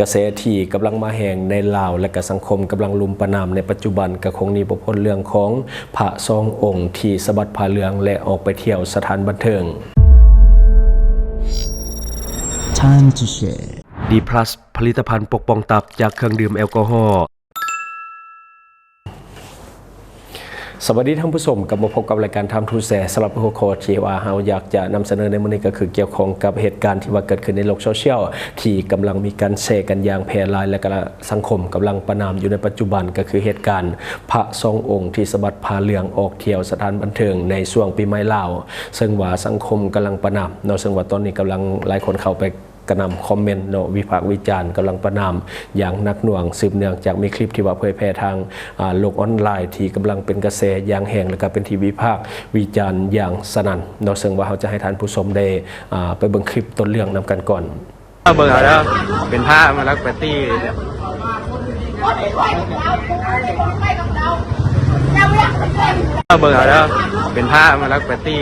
กระแสที่กำลังมาแห่งในลาวและก็สังคมกำลังลุมประนามในปัจจุบันก็คงนี้บ่พ้นเรื่องของพระสององค์ที่สะบัดผ้าเหลืองและออกไปเที่ยวสถานบันเทิง Time to share D+ ผลิตภัณฑ์ปกป้องตับจากเครื่องดื่มแอลกอฮอล์สวัสดีท่านผู้ชมกลับมาพบกับรายการทำทูแสสำหรับหัวข้อที่ว่าเราอยากจะนำเสนอในมื้อนี้ก็คือเกี่ยวข้องกับเหตุการณ์ที่ว่าเกิดขึ้นในโลกโซเชียลที่กำลังมีการแชร์กันอย่างแพร่หลายและก็สังคมกำลังประนามอยู่ในปัจจุบันก็คือเหตุการณ์พระสององค์ที่สะบัดผ้าเหลืองออกเที่ยวสถานบันเทิงในช่วงปีใหม่ลาวซึ่งว่าสังคมกำลังประนามเนาะซึ่งว่าตอนนี้กำลังหลายคนเข้าไปกระนำคอมเมนต์เนาะวิพากษ์วิจารณ์กำลังประนามอย่างหนักหน่วงสืบเนื่องจากมีคลิปที่ว่าเผยแพร่ทางโลกออนไลน์ที่กำลังเป็นกระแสอย่างแห้งและก็เป็นที่วิพากษ์วิจารณ์อย่างสนั่นเนาะซึ่งว่าเขาจะให้ท่านผู้ชมได้ไปเบิ่งคลิปต้นเรื่องนำกันก่อนเบิ่งเอาแล้วเป็นผ้ามาลักปาร์ตี้เบิ่งเอาแล้วเป็นผ้ามาลักปาร์ตี้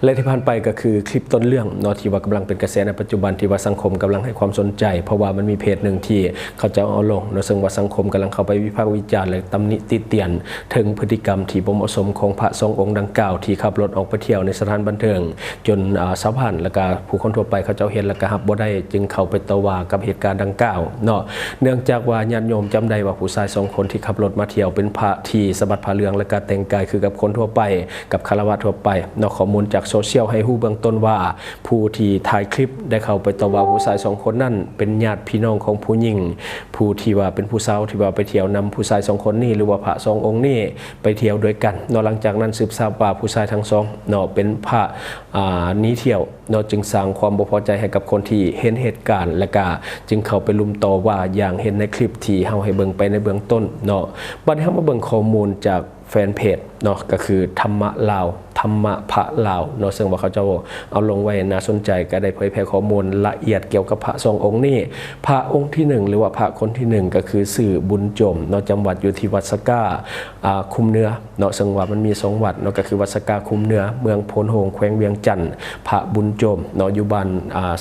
และที่ผ่านไปก็คือคลิปต้นเรื่องเนาะที่ว่ากำลังเป็นกระแสในปัจจุบันที่ว่าสังคมกำลังให้ความสนใจเพราะว่ามันมีเพจหนึ่งที่เขาจะเอาลงเนาะซึ่งว่าสังคมกำลังเข้าไปวิพากษ์วิจารณ์และตำหนิติเตียนถึงพฤติกรรมที่บ่เหมาะสมของพระสององค์ดังกล่าวที่ขับรถออกไปเที่ยวในสถานบันเทิงจนชาวบ้านและก็ผู้คนทั่วไปเขาเจ้าเห็นและก็รับบ่ได้จึงเข้าไปต่อว่ากับเหตุการณ์ดังกล่าวเนาะเนื่องจากว่าญาติโยมจำได้ว่าผู้ชายสองคนที่ขับรถมาเที่ยวเป็นพระที่สะบัดผ้าเหลืองและก็แต่งกายคือกับคนทั่วไปกับฆราวาสทั่วไปเนาะข้อมูลจากโซเชียลให้ฮู้เบื้องต้นว่าผู้ที่ถ่ายคลิปได้เข้าไปต่อว่าผู้ชายสองคนนั้นเป็นญาติพี่น้องของผู้หญิงผู้ที่ว่าเป็นผู้สาวที่ว่าไปเที่ยวนำผู้ชายสองคนนี้หรือว่าพระสององค์นี้ไปเที่ยวด้วยกันเนาะหลังจากนั้นสืบทราบว่าผู้ชายทั้งสองเนาะเป็นพระนี้เที่ยวเนาะจึงสร้างความบ่พอใจให้กับคนที่เห็นเหตุการณ์และก็จึงเข้าไปลุมต่อว่าอย่างเห็นในคลิปที่เฮาให้เบิ่งไปในเบื้องต้นเนาะบัดนี้เฮามาเบิ่งข้อมูลจากแฟนเพจเนาะก็คือธรรมะลาวธรรมะพระลาวเนาะซึ่งว่าเขาจะเอาลงไว้น่าสนใจก็ได้เผยแพร่ข้อมูลละเอียดเกี่ยวกับพระสององค์นี้พระองค์ที่1หรือว่าพระคนที่1ก็คือสื่อบุญจมเนาะจำวัดอยู่ที่วัดสกาคุมเนื้อเนาะซึ่งว่ามันมี2วัดเนาะก็คือวัดสกาคุมเนื้อเมืองโพนโฮงแขวงเวียงจันทน์พระบุญจมเนาะอยู่บ้าน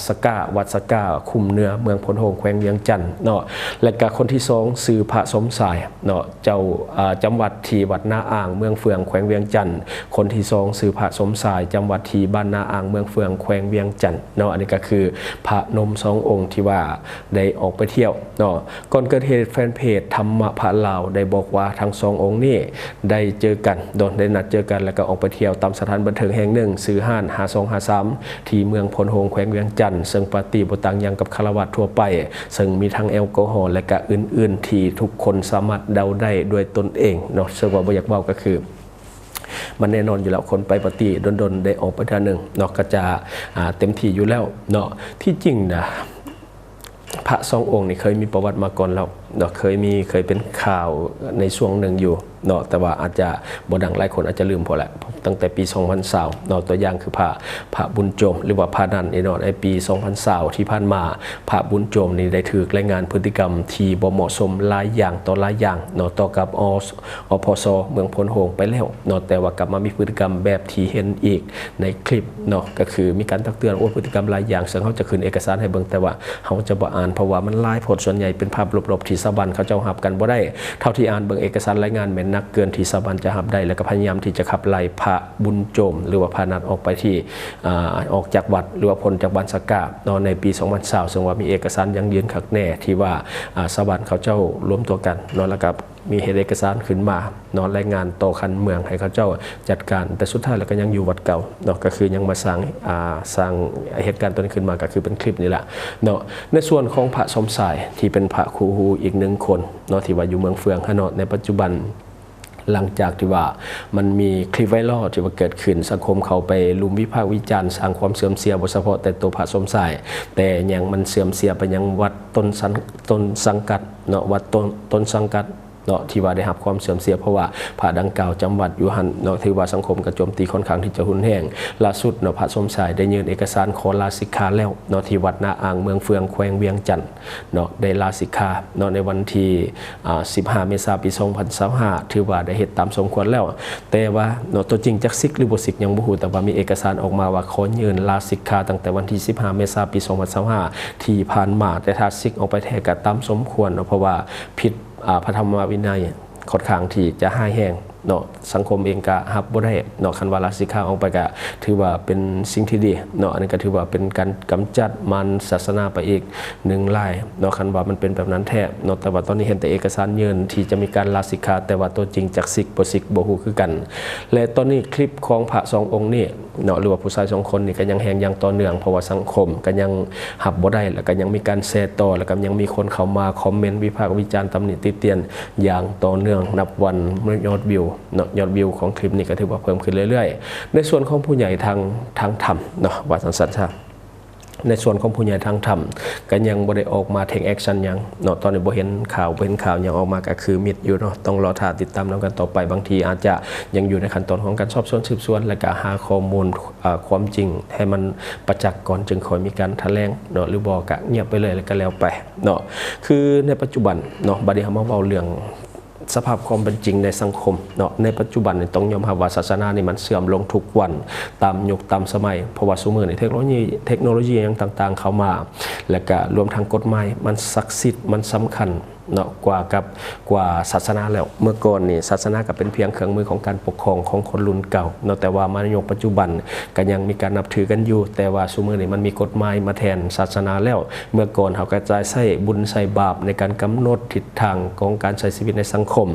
สกาวัดสกาคุมเนื้อเมืองโพนโฮงแขวงเวียงจันทน์เนาะและก็คนที่2สื่อพระสมสายเนาะเจ้าจำวัดที่วัดนาอ่างเมืองเฟืองแขวงเวียงจันทน์คนที่2สื่อพระสมสายจำวัดที่บ้านนาอ่างเมืองเฟืองแขวงเวียงจันทน์เนาะอันนี้ก็คือพระนมสององค์ที่ว่าได้ออกไปเที่ยวเนาะก่อนเกิดเหตุแฟนเพจธรรมะพระลาวได้บอกว่าทั้งสององค์นี้ได้เจอกันโดนได้นัดเจอกันแล้วก็ออกไปเที่ยวตามสถานบันเทิงแห่งหนึ่งซื้อห้าน5253ที่เมืองพลโฮงแขวงเวียงจันทน์ซึ่งปาร์ตี้บ่ต่างอย่างกับฆราวาสทั่วไปซึ่งมีทั้งแอลกอฮอล์และก็อื่นๆที่ทุกคนสามารถเดาได้ด้วยตนเองเนาะซึ่งว่าบ่อยากเว้าก็คือมันแน่นอนอยู่แล้วคนไปปฏิดนได้ออกไปทางหนึ่งเนาะก็จะเต็มที่อยู่แล้วเนาะที่จริงนะพระสององค์นี่เคยมีประวัติมาก่อนแล้วเนาะเคยเป็นข่าวในช่วงหนึ่งอยู่เนาะแต่ว่าอาจจะบ่ดังหลายคนอาจจะลืมพอแหละตั้งแต่ปี2020เนาะตัวอย่างคือพระบุญโจมหรือว่าพระนันเนาะในปี2020ที่ผ่านมาพระบุญโจมนี่ได้ถูกรายงานพฤติกรรมที่บ่เหมาะสมหลายอย่างต่อหลายอย่างเนาะต่อกับอพสเมืองพลโฮงไปแล้วเนาะแต่ว่ากลับมามีพฤติกรรมแบบที่เห็นอีกในคลิปเนาะก็คือมีการตักเตือนพฤติกรรมหลายอย่างซึ่งเขาจะขึ้นเอกสารให้เบิ่งแต่ว่าเขาจะบ่อ่านเพราะว่ามันหลายโพสต์ส่วนใหญ่เป็นภาพลบๆที่ชาวบ้านเขาเจ้ารับกันบ่ได้เท่าที่อ่านเบิ่งเอกสารรายงานแม่นนักเกินที่ชาวบ้านจะรับได้แล้วก็พยายามที่จะขับไล่พระบุญโจมหรือว่าพานัดออกไปที่ออกจากวัดหรือว่าพ้นจากบ้านสกาเนาะในปี2020ซึ่งว่ามีเอกสารยังยืนคักแน่ที่ว่าชาวบ้านเขาเจ้ารวมตัวกันเนาะแล้วก็มีเอกสารขึ้นมาเนาะรายงานต่อคันเมืองให้เขาเจ้าจัดการแต่สุดท้ายแล้วก็ยังอยู่วัดเก่าเนาะก็คือยังมาสร้างเหตุการณ์ตัวนี้ขึ้นมาก็คือเป็นคลิปนี้แหละเนาะในส่วนของพระสมสายที่เป็นพระครูฮูอีก1คนเนาะที่ว่าอยู่เมืองเฟืองเนาะในปัจจุบันหลังจากที่ว่ามันมีคลิปไวรัลที่ว่าเกิดขึ้นสังคมเขาไปลุมวิพากษ์วิจารณ์สร้างความเสื่อมเสียบ่เฉพาะแต่ตัวพระสมสายแต่ยังมันเสื่อมเสียไปยังวัดต้นสังกัดเนาะวัดต้นสังกัด เนาะที่ว่าได้รับความเสื่อมเสียเพราะว่าพระดังกล่าวจำวัดอยู่หันเนาะที่ว่าสังคมกระโจมตีค่อนข้างที่จะหุนแห้งล่าสุดเนาะพระสมชายได้ยื่นเอกสารขอลาสิกขาแล้วเนาะที่วัดนาอ่างเมืองเฟืองแขวงเวียงจันทน์เนาะได้ลาสิกขาเนาะในวันที่15 เมษายน ปี 2025ถือว่าได้เฮ็ดตามสมควรแล้วแต่ว่าเนาะตัวจริงจักซิกหรือบ่ซิกยังบ่ฮู้แต่ว่ามีเอกสารออกมาว่าขอยื่นลาสิกขาตั้งแต่วันที่15 เมษายน ปี 2025ที่ผ่านมาแต่ถ้าซิกออกไปแท้ก็ตามสมควรเนาะเพราะว่าผิดพระธรรมวินัยค่อนข้างที่จะห้ายแห้งเนาะสังคมเองก็รับบ่ได้เนาะคันว่าลาสิกขาออกไปก็ถือว่าเป็นสิ่งที่ดีเนาะอันนี้ก็ถือว่าเป็นการกำจัดมันศาสนาไปอีกหนึ่งลายเนาะคันว่ามันเป็นแบบนั้นแท้เนาะแต่ว่าตอนนี้เห็นแต่เอกสารยืนที่จะมีการลาสิกขาแต่ว่าตัวจริงจากซิกบ่ซิกบ่ฮู้คือกันและตอนนี้คลิปของพระสององค์นี่เนาะหรือว่าผู้ชาย2 คนนี่ก็ยังแฮงยังต่อเนื่องเพราะว่าสังคมก็ยังรับบ่ได้แล้วก็ยังมีการแชร์ต่อแล้วก็ยังมีคนเข้ามาคอมเมนต์วิพากษ์วิจารณ์ตำหนิติเตียนอย่างต่อเนื่องนับวันยอดวิวเนาะยอดวิวของคลิปนี้ก็ถือว่าเพิ่มขึ้นเรื่อยๆในส่วนของผู้ใหญ่ทางธรรมเนาะว่าสันๆในส่วนของผู้ใหญ่ทางธรรมก็ยังบ่ได้ออกมาเทคแอคชั่นยังเนาะตอนนี้บ่เห็นข่าวยังออกมาก็คือมิดอยู่เนาะต้องรอท่าติดตามกันต่อไปบางทีอาจจะยังอยู่ในขั้นตอนของการสอบสวนสืบสวนและก็หาข้อมูลความจริงให้มันประจักษ์ก่อนจึงค่อยมีการแถลงเนาะหรือบ่ก็เงียบไปเลยแล้วก็แล้วไปเนาะคือในปัจจุบันเนาะบัดนี้เฮามาเว้าเรื่องสภาพความเป็นจริงในสังคมเนาะในปัจจุบันต้องยอมรับว่าศาสนานี่มันเสื่อมลงทุกวันตามยุคตามสมัยเพราะว่าซุมื้อนี้เทคโนโลยีอย่างต่างๆเข้ามาและก็รวมทั้งกฎหมายมันศักดิ์สิทธิ์มันสำคัญเนาะกว่าศาสนาแล้วเมื่อก่อนนี่ศาสนาก็เป็นเพียงเครื่องมือของการปกครองของคนรุ่นเก่าเนาะแต่ว่ามาในยุคปัจจุบันก็ยังมีการนับถือกันอยู่แต่ว่าซุมื้อนี้มันมีกฎหมายมาแทนศาสนาแล้วเมื่อก่อนเฮาก็จะใช้บุญใช้บาปในการกำหนดทิศทางของการใช้ชีวิตในสังคม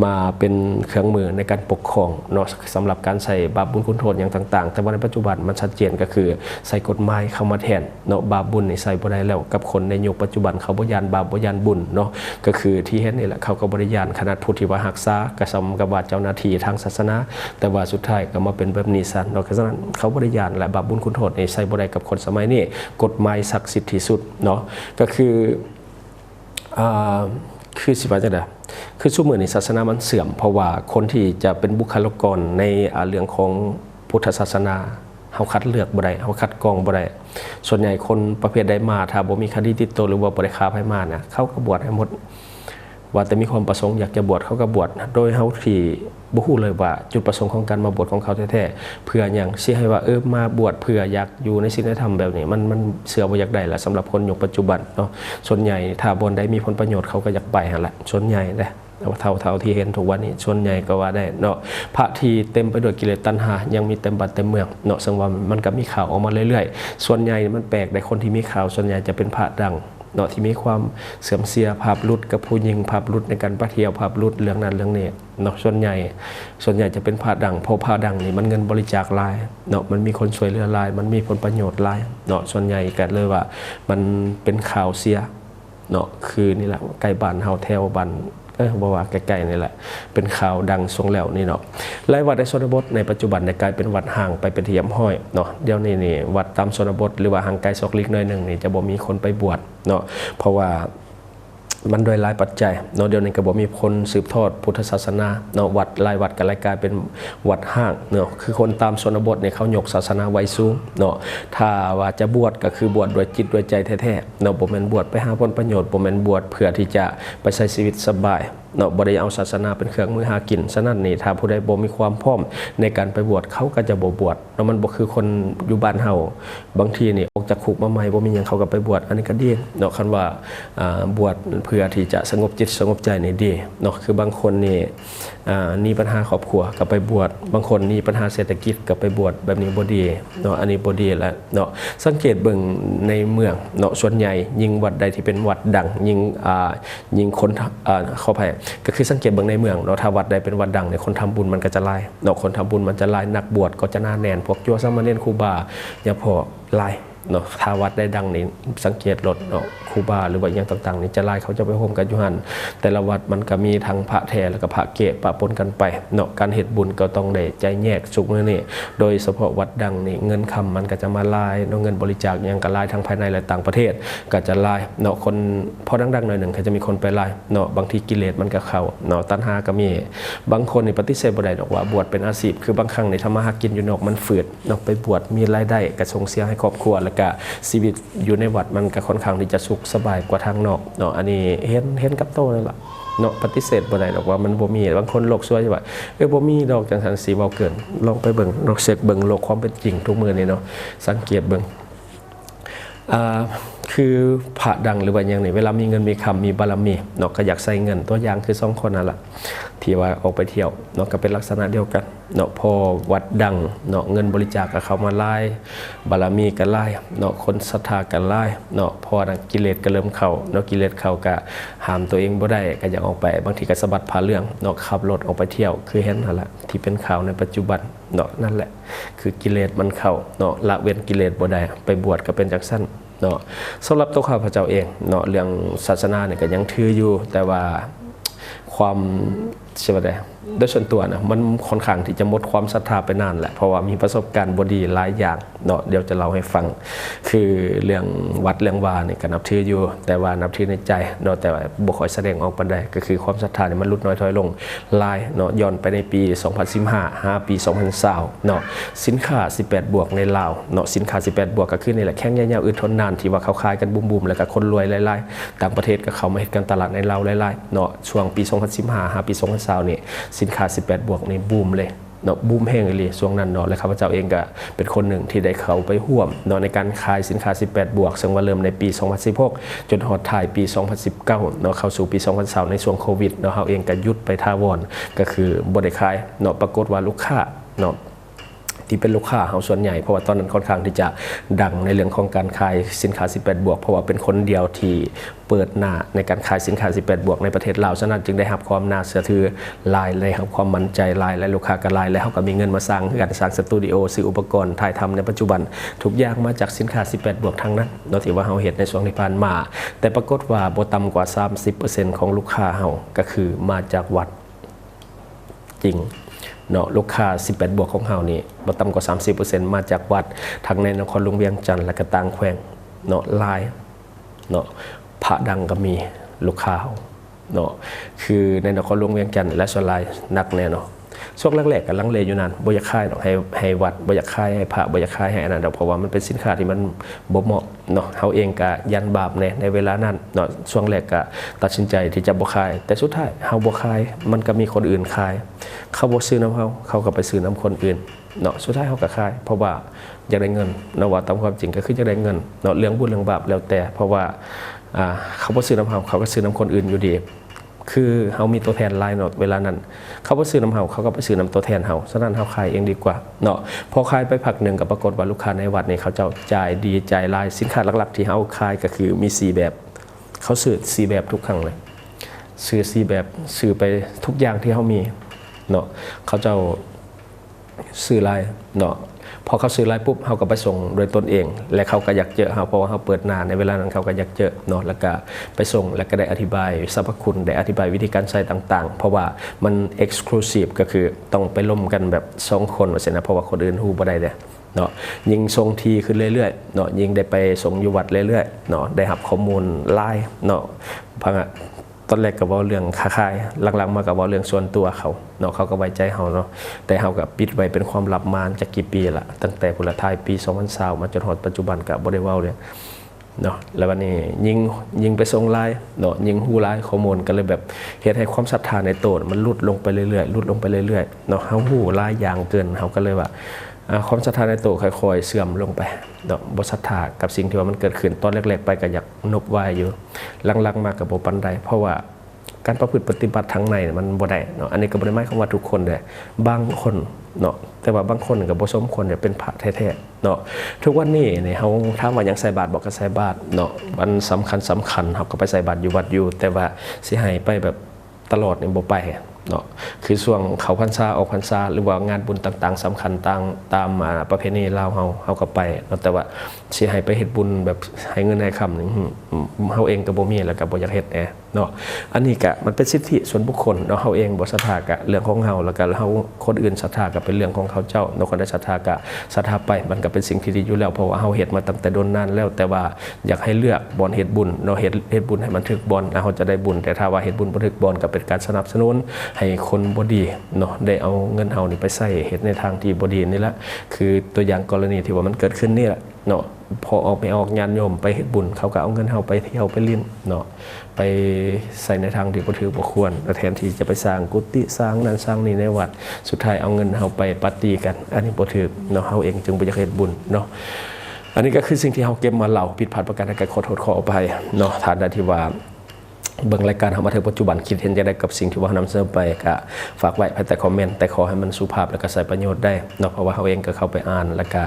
มาเป็นเครื่องมือในการปกครองเนาะสำหรับการใช้บาปบุญคุณโทษอย่างต่างๆแต่ว่าในปัจจุบันมันชัดเจนก็คือใส่กฎหมายเข้ามาแทนเนาะบาปบุญนี่ใส่บ่ได้แล้วกับคนในยุคปัจจุบันเขาบ่ยานบาปบ่ยานบุญเนาะก็คือที่เห็นนี่แหละเขาก็บริยานขนาดผู้ที่ว่าหักษากระสำกับว่าเจ้าหน้าที่ทางศาสนาแต่ว่าสุดท้ายก็มาเป็นแบบนี้ซะเนาะฉะนั้นเขาบริยานและบาปบุญคุณโทษนี่ใส่บ่ได้กับคนสมัยนี้กฎหมายศักดิ์สิทธิ์ที่สุดเนาะก็คือสิว่าจังได๋คือซุมื้อนี้ศาสนามันเสื่อมเพราะว่าคนที่จะเป็นบุคลากรในเรื่องของพุทธศาสนาเฮาคัดเลือกบ่ได้เฮาคัดกรองบ่ได้ส่วนใหญ่คนประเภทใดมาถ้าบ่มีคดีติดตัวหรือว่าบ่ได้ฆ่าไผมานะเขาก็บวชให้หมดว่าแต่มีความประสงค์อยากจะบวชเขาก็บวชโดยเฮาที่บ่ฮู้เลยว่าจุดประสงค์ของการมาบวชของเขาแท้ๆเพื่อหยังสิให้ว่ามาบวชเพื่ออยากอยู่ในศีลธรรมแบบนี้มันเชื่อบ่อยากได้ล่ะสำหรับคนยุคปัจจุบันเนาะส่วนใหญ่ถ้าบ่ได้มีผลประโยชน์เขาก็อยากไปหั่นแหละส่วนใหญ่เด้เท่าที่เห็นทุกวันนี้ส่วนใหญ่ก็ว่าได้เนาะพระที่เต็มไปด้วยกิเลสตัณหายังมีเต็มบ้านเต็มเมืองเนาะซึ่งว่ามันก็มีข่าวออกมาเรื่อยๆส่วนใหญ่มันแปลกแต่คนที่มีข่าวส่วนใหญ่จะเป็นพระดังเนาะที่มีความเสื่อมเสียภาพลุดกับผู้หญิงภาพลุดในการปะเที่ยวภาพลุดเรื่องนั้นเรื่องนี้เนาะส่วนใหญ่จะเป็นพระดังเพราะพระดังนี่มันเงินบริจาคหลายเนาะมันมีคนช่วยเหลือหลายมันมีผลประโยชน์หลายเนาะส่วนใหญ่ก็เลยว่ามันเป็นข่าวเสียเนาะคือนี่แหละใกล้บ้านเฮาแถวบ้านบ่ว่าใกล้ๆนี่แหละเป็นข่าวดังทรงแล้วนี่เนาะหลายวัดในชนบทในปัจจุบันได้กลายเป็นวัดห่างไปเป็นที่ยำห้อยเนาะเดี๋ยวนี้นี่วัดตามชนบทหรือว่าห่างไกลซอกลิกหน่อยนึงนี่จะบ่มีคนไปบวชเนาะเพราะว่ามันโดยหลายปัจจัยเนาะเดี๋ยวนี้ก็บ่มีคนสืบทอดพุทธศาสนาเนาะวัดหลายวัดก็กลายเป็นวัดห้างเนาะคือคนตามชนบทเนี่ยเขายกศาสนาไว้สูงเนาะถ้าว่าจะบวชก็คือบวชด้วยจิตด้วยใจแท้ๆเนาะบ่แม่นบวชไปหาผลประโยชน์บ่แม่นบวชเพื่อที่จะไปใช้ชีวิตสบายเนาะบ่ได้เอาศาสนาเป็นเครื่องมือหากินฉะนั้นนี่ถ้าผู้ใดบ่มีความพร้อมในการไปบวชเขาก็จะบ่บวชเนาะมันบ่คือคนอยู่บ้านเฮาบางทีนี่ออกจากคุกมาใหม่บ่มีหยังเขาก็ไปบวชอันนี้ก็ดีเนาะคันว่าบวชเพื่อที่จะสงบจิตสงบใจนี่ดีเนาะคือบางคนนี่มีปัญหาครอบครัวก็ไปบวชบางคนมีปัญหาเศรษฐกิจก็ไปบวชแบบนี้บ่ดีเนาะอันนี้บ่ดีแล้วเนาะสังเกตเบิ่งในเมืองเนาะส่วนใหญ่ยิ่งวัดใดที่เป็นวัดดังยิ่งคนเข้าไปก็คือสังเกตเบิ่งในเมืองเนาะถ้าวัดใดเป็นวัดดังเนี่ยคนทำบุญมันก็จะหลายเนาะคนทำบุญมันจะหลายนักบวชก็จะหนาแน่นพวกจั่วสามเณรครูบาอย่าพอหลาย เนาะถ้าวัดได้ดังนี่สังเกตรถเนาะครูบาหรือว่าอย่างต่างๆนี่จะไล่เขาจะไปโฮมกันอยู่หันแต่ละวัดมันก็มีทั้งพระแท้แล้วก็พระเกศปะปนกันไปเนาะการเฮ็ดบุญก็ต้องได้ใจแยกสุกมื้อนี่โดยเฉพาะวัดดังนี่เงินคำมันก็จะมาไล่เนาะเงินบริจาคอย่างก็ไล่ทั้งภายในและต่างประเทศก็จะไล่เนาะคนพอดังๆหน่อยหนึ่งก็จะมีคนไปไล่เนาะบางทีกิเลสมันก็เข้าเนาะตัณหาก็มีบางคนนี่ปฏิเสธบ่ได้ดอกว่าบวชเป็นอาชีพคือบางครั้งในทำมาหากินอยู่นอกมันฝืดเนาะไปบวชมีรายได้ก็ส่งเสียให้ครอบครัวแล้วก็ชีวิตอยู่ในวัดมันก็ค่อนข้างที่จะสุขสบายกว่าทางนอกเนาะอันนี้เห็นกับโตนั่นล่ะเนาะปฏิเสธบ่ได้ดอกว่ามันบ่มีบางคนโลกสวยว่าบ่มีดอกจังซั่นสิเว้าเกินลองไปเบิ่งลองเช็คเบิ่งโลกความเป็นจริงทุกมื้อนี่เนาะสังเกตเบิ่งคือพระดังหรือว่าอย่างนี้เวลามีเงินมีคำมีบารมีเนาะก็อยากใส่เงินตัวอย่างคือ2คนนั่นแหละที่ว่าออกไปเที่ยวเนาะก็เป็นลักษณะเดียวกันเนาะพอวัดดังเนาะเงินบริจาคกับเขามาไล่บารมีก็ไล่เนาะคนศรัทธาก็ไล่เนาะพอกิเลสก็เริ่มเข้าเนาะกิเลสเข้าก็ห้ามตัวเองบ่ได้ก็อยากออกไปบางทีก็สะบัดพาเรื่องเนาะขับรถออกไปเที่ยวคือเห็นนั่นแหละที่เป็นข่าวในปัจจุบันเนาะนั่นแหละคือกิเลสมันเข้าเนาะละเว้นกิเลสบ่ได้ไปบวชก็เป็นจังซั่นเนาะสำหรับตัวข้าพเจ้าเองเนาะเรื่องศาสนาเนี่ยก็ยังถืออยู่แต่ว่าความใช่ไหมโดยส่วนตัวนะมันค่อนข้างที่จะหมดความศรัทธาไปนานแหละเพราะว่ามีประสบการณ์บดีหลายอย่างเนาะเดี๋ยวจะเล่าให้ฟังคือเรื่องวัดเรื่องวาเนี่ยก็นับถืออยู่แต่ว่านับถือในใจเนาะแต่ว่าบ่ค่อยแสดงออกปานใดก็คือความศรัทธาเนี่ยมันลดน้อยถอยลงลายเนาะย้อนไปในปี 2015 ปี 2020เนาะสินค้า18บวกในลาวเนาะสินค้า18บวกก็คือนี่แหละแข้งยาวๆอึดทนนานที่ว่าเขาขายกันบูมๆแล้วก็คนรวยหลายๆต่างประเทศก็เข้ามาเฮ็ดการตลาดในลาวหลายๆเนาะช่วงปี 2015 ปี 2020นี่สินค้า18บวกในบูมเลยเนาะบูมแห้งเลยช่วงนั้นเนาะและข้าพเจ้าเองก็เป็นคนหนึ่งที่ได้เข้าไปร่วมเนาะในการขายสินค้า18บวกซึ่งว่าเริ่มในปี 2016 จนฮอดท้ายปี 2019 เนาะเข้าสู่ปี 2020ในช่วงโควิดเนาะเฮาเองก็หยุดไปถาวรก็คือบ่ได้ขายเนาะปรากฏว่าลูกค้าเนาะที่เป็นลูกค้าเฮาส่วนใหญ่เพราะว่าตอนนั้นค่อนข้างที่จะดังในเรื่องของการขายสินค้า18บวกเพราะว่าเป็นคนเดียวที่เปิดหน้าในการขายสินค้า18บวกในประเทศลาวฉะนั้นจึงได้รับความน่าเชื่อถือหลายเลยครับความมั่นใจหลายและลูกค้าก็หลายแล้วเฮาก็มีเงินมาสร้างการสร้างสตูดิโอซื้ออุปกรณ์ถ่ายทำในปัจจุบันทุกอย่างมาจากสินค้า18บวกทั้งนั้นเนาะที่ว่าเฮาเฮ็ดในช่วงที่ผ่านมาแต่ปรากฏว่าบ่ต่ำกว่า 30% ของลูกค้าเฮาก็คือมาจากวัดจริงเนาะลูกค้า18บวกของเฮานี่บ่ต่ำกว่า 30% มาจากวัดทั้งในนครหลวงเวียงจันทร์และก็ต่างแขวงเนาะหลายเนาะพระดังก็มีลูกค้าเนาะคือในนครหลวงเวียงจันทร์และส่วนหลายนักแน่เนาะช่วงแรกๆก็ลังเลอยู่นานบ่อยากขายดอกให้วัดบ่อยากขายให้พระบ่อยากขายให้อันนั้นดอกเพราะว่ามันเป็นสินค้าที่มันบ่เหมาะเนาะเฮาเองก็ยันบาปในเวลานั้นเนาะช่วงแรกก็ตัดสินใจที่จะบ่ขายแต่สุดท้ายเฮาบ่ขายมันก็มีคนอื่นขายเขาบ่ซื้อน้ำเขาก็ไปซื้อน้ำคนอื่นเนาะสุดท้ายเฮาก็ขายเพราะว่าอยากได้เงินเนาะว่าตามความจริงก็คืออยากได้เงินเนาะเรื่องบุญเรื่องบาปแล้วแต่เพราะว่าเขาบ่ซื้อน้ำเขาก็ซื้อน้ำคนอื่นอยู่ดีคือเฮามีตัวแทนหลายเนาะเวลานั้นเขาบ่ซื้อน้ำเขาก็ไปซื้อน้ำตัวแทนเฮาฉะนั้นเฮาขายเองดีกว่าเนาะพอขายไปพักหนึ่งก็ปรากฏว่าลูกค้าในวัดนี่เขาเจ้าจ่ายดีจ่ายหลายสินค้าหลักๆที่เฮาขายก็คือมี4แบบเขาซื้อ4แบบทุกครั้งเลยซื้อ4แบบซื้อไปทุกอย่างที่เฮามีเนาะเขาเจ้าซื้อหลายเนาะพอเขาซื้อไลน์ปุ๊บเขาก็ไปส่งโดยตนเองและเขาก็อยากเจอเขาเพราะว่าเขาเปิดหน้าในเวลานั้นเขาก็อยากเจอเนาะแล้วก็ไปส่งแล้วก็ได้อธิบายสรรพคุณได้อธิบายวิธีการใช้ต่างๆเพราะว่ามัน exclusive ก็คือต้องไปร่วมกันแบบ2คนว่าเสนะเพราะว่าคนอื่นฮู้บ่ได้เด้เนาะยิงส่งทีขึ้นเรื่อยๆเนาะยิงได้ไปส่งอยู่วัดเรื่อยๆเนาะได้รับข้อมูลไลน์เนาะพังตอนแรกก็เว้าเรื่องค้าขายหลังๆมาก็เว้าเรื่องส่วนตัวเขาเนาะเขาก็ไว้ใจเฮาเนาะแต่เฮาก็ปิดไว้เป็นความลับมาจากกี่ปีละตั้งแต่พุทธทายปี2020มาจนถึงปัจจุบันก็บ่ได้เว้าเลยเนาะแล้ววันนี้ยิงไปส่งไลน์เนาะยิงฮู้ไลน์ข้อมูลก็เลยแบบเฮ็ดให้ความศรัทธาในโตนมันลดลงไปเรื่อยๆลดลงไปเรื่อยๆเนาะเฮาฮู้หลายอย่างเกินเฮาก็เลยว่าความศรัทธาในโตค่อยๆเสื่อมลงไปเนาะบ่ศรัทธากับสิ่งที่ว่ามันเกิดขึ้นตอนแรกๆไปก็อยากนบไว้อยู่หลังๆมาก็บ่ปานใดเพราะว่าการประพฤติปฏิบัติทางในมันบ่ได้เนาะอันนี้ก็บ่ได้หมายความว่าทุกคนเด้บางคนเนาะแต่ว่าบางคนก็บ่สมควรเป็นพระแท้ๆเนาะทุกวันนี้นี่เฮาถามว่ายังใส่บาตรบ่ก็ใส่บาตรเนาะวันสำคัญเฮาก็ไปใส่บาตรอยู่วัดอยู่แต่ว่าสิให้ไปแบบตลอดนี่บ่ไป เนาะคือช่วงเข้าพรรษาออกพรรษาหรือว่างานบุญต่างๆสำคัญตามประเพณีลาวเฮาก็ไปเนาะแต่ว่าสิให้ไปเฮ็ดบุญแบบให้เงินให้คำนี่เฮาเองก็บ่มีแล้วก็บ่อยากเฮ็ดแน่เนาะอันนี้ก็มันเป็นสิทธิส่วนบุคคลเนาะเฮาเองบ่ศรัทธาก็เรื่องของเฮาแล้วก็เฮาคนอื่นศรัทธาก็เป็นเรื่องของเขาเจ้าเนาะคนใดศรัทธาก็ศรัทธาไปมันก็เป็นสิ่งที่ดีอยู่แล้วเพราะว่าเฮาเฮ็ดมาตั้งแต่โดนนานแล้วแต่ว่าอยากให้เลือกบ่อนเฮ็ดบุญเนาะเฮ็ดบุญให้มันถึกบ่อนเฮาจะได้บุญแต่ถ้าว่าเฮ็ดบุญบ่ถึกบ่อนก็เป็นการสนับสนุนให้คนบ่ดีเนาะได้เอาเงินเฮานี่ไปใช้เฮ็ดในทางที่บ่ดีนี่ละคือตัวอย่างกรณีที่ว่ามันเกิดขึ้นนี่แหละเนาะพอออกไม่ออกญาติโยมไปเฮ็ดบุญเขาก็เอาเงินเฮาไปเที่ยวไปลิ้นเนาะไปใส่ในทางที่บ่ถือบ่ควรแทนที่จะไปสร้างกุฏิสร้างนั้นสร้างนี่ในวัดสุดท้ายเอาเงินเฮาไปปาร์ตี้กันอันนี้บ่ถือเนาะเฮาเองจึงบ่อยากเฮ็ดบุญเนาะอันนี้ก็คือสิ่งที่เฮาเก็บมาเล่าผิดพลาดประการใดขอโทษขออภัยเนาะฐานใดที่ว่าเบิ่งรายการเฮามาถึงปัจจุบันคิดเห็นจังได๋กับสิ่งที่ว่านำเสนอไปก็ฝากไว้ภายใต้คอมเมนต์แต่ขอให้มันสุภาพและก็ใช้ประโยชน์ได้เนาะเพราะว่าเฮาเองก็เข้าไปอ่านแล้วก็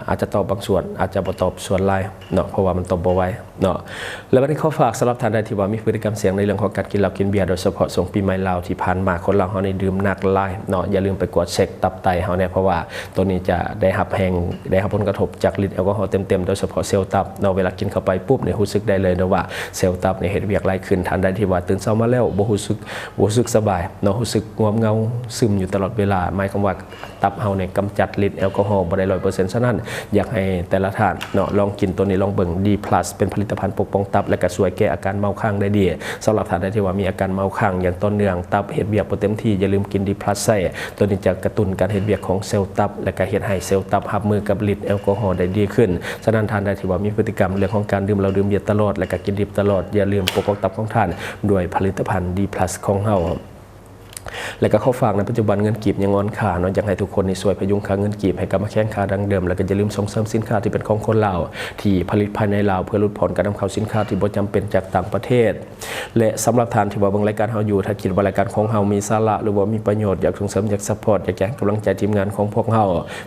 อาจจะตอบบางส่วนอาจจะบ่ตอบส่วนหลายเนาะเพราะว่ามันตอบบ่ไหวเนาะแล้ววันนี้ขอฝากสำหรับท่านใดที่ว่ามีพฤติกรรมเสี่ยงในเรื่องของการกินเหล้ากินเบียร์โดยเฉพาะช่วงปีใหม่ลาวที่ผ่านมาคนลาวเฮานี่ดื่มหนักหลายเนาะอย่าลืมไปกวดเช็คตับไตเฮาเนี่ยเพราะว่าตัวนี้จะได้รับผลกระทบจากฤทธิ์แอลกอฮอล์เต็มๆโดยเฉพาะเซลล์ตับเนาะเวลากินเข้าไปปุ๊บเนี่ยรู้สึกได้เลยนะว่าเซลล์ตับเนี่ยเฮ็ดเวียกหลายขึ้นท่านใดที่ว่าตื่นเช้ามาแล้วบ่รู้สึกสบายเนาะรู้สึกง่วงเหงาซึมอยู่ตลอดเวลาหมายความว่าตับเฮาเนี่ยกำจัดฤทธิ์แอลกอฮอล์บ่ได้ 100% ฉะนั้นอยากให้แต่ละท่านเนาะลองกินตัวนี้ลองเบิ่ง D+ เป็นผลิตภัณฑ์ปกป้องตับและก็ช่วยแก้อาการเมาค้างได้ดีสำหรับท่านใดที่ว่ามีอาการเมาค้างอย่างต่อเนื่องตับเฮ็ดเวียกบ่เต็มที่อย่าลืมกิน D+ ใส่ตัวนี้จะกระตุ้นการเฮ็ดเวียกของเซลล์ตับและก็เฮ็ดให้เซลล์ตับรับมือกับฤทธิ์แอลกอฮอล์ได้ดีขึ้นฉะนั้นท่านใดที่ว่ามีพฤติกรรมเรื่องของการดื่มเหล้าดื่มเบียร์ตลอดและก็กินดิบตลอดอย่าลืมปกป้องตับของท่านด้วยผลิตภัณฑ์ D+ ของเฮาและก็ข้อฝากในปัจจุบันเงินกีบยังงอนค่าเนาะอยากให้ทุกคนนี่ช่วยพยุงค่าเงินกีบให้กลับมาแข่งค่าดังเดิมแล้วก็อย่าลืมส่งเสริมสินค้าที่เป็นของคนลาวที่ผลิตภายในลาวเพื่อลดผลการนำเข้าสินค้าที่บ่จำเป็นจากต่างประเทศและสำหรับท่านที่ว่าเบิ่งรายการเฮาอยู่ถ้าคิดว่ารายการของเฮามีสาระหรือว่ามีประโยชน์อยากส่งเสริมอยากซัพพอร์ตอยากให้กำลังใจทีมงานของพวกเฮา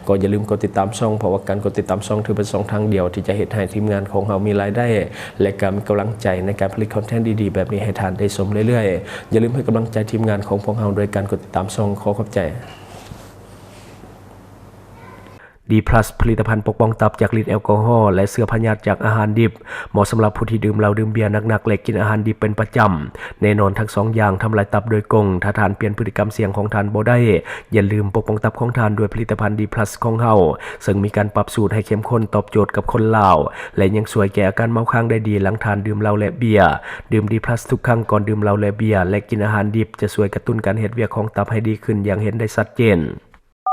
ก็อย่าลืมกดติดตามช่องเพราะว่าการกดติดตามช่องถือเป็นช่องทางเดียวที่จะเฮ็ดให้ทีมงานของเฮามีรายได้และก็มีกำลังใจในการผลิตคอนเทนต์ดีๆแบบนี้ให้ท่านได้ชมเรื่อยๆอย่าลืมให้กำลังใจทีมงานของพวกเฮาโดยการกดติดตามช่องขอขอบใจ D+ ผลิตภัณฑ์ปกป้องตับจากฤทธิ์แอลกอฮอล์และเชื้อพยาธิจากอาหารดิบเหมาะสำหรับผู้ที่ดื่มเหล้าดื่มเบียร์หนักๆและกินอาหารดิบเป็นประจำแน่นอนทั้ง2อย่างทำลายตับโดยกงถ้าท่านเปลี่ยนพฤติกรรมเสี่ยงของท่านบ่ได้อย่าลืมปกป้องตับของท่านด้วยผลิตภัณฑ์ D+ ของเฮาซึ่งมีการปรับสูตรให้เข้มข้นตอบโจทย์กับคนลาวและยังช่วยแก้อาการเมาค้างได้ดีหลังทานดื่มเหล้าและเบียร์ดื่ม D+ ทุกครั้งก่อนดื่มเหล้าและเบียร์และกินอาหารดิบจะช่วยกระตุ้นการเฮ็ดเวียกของตับให้ดีขึ้นอย่างเห็นได้ชัดเจน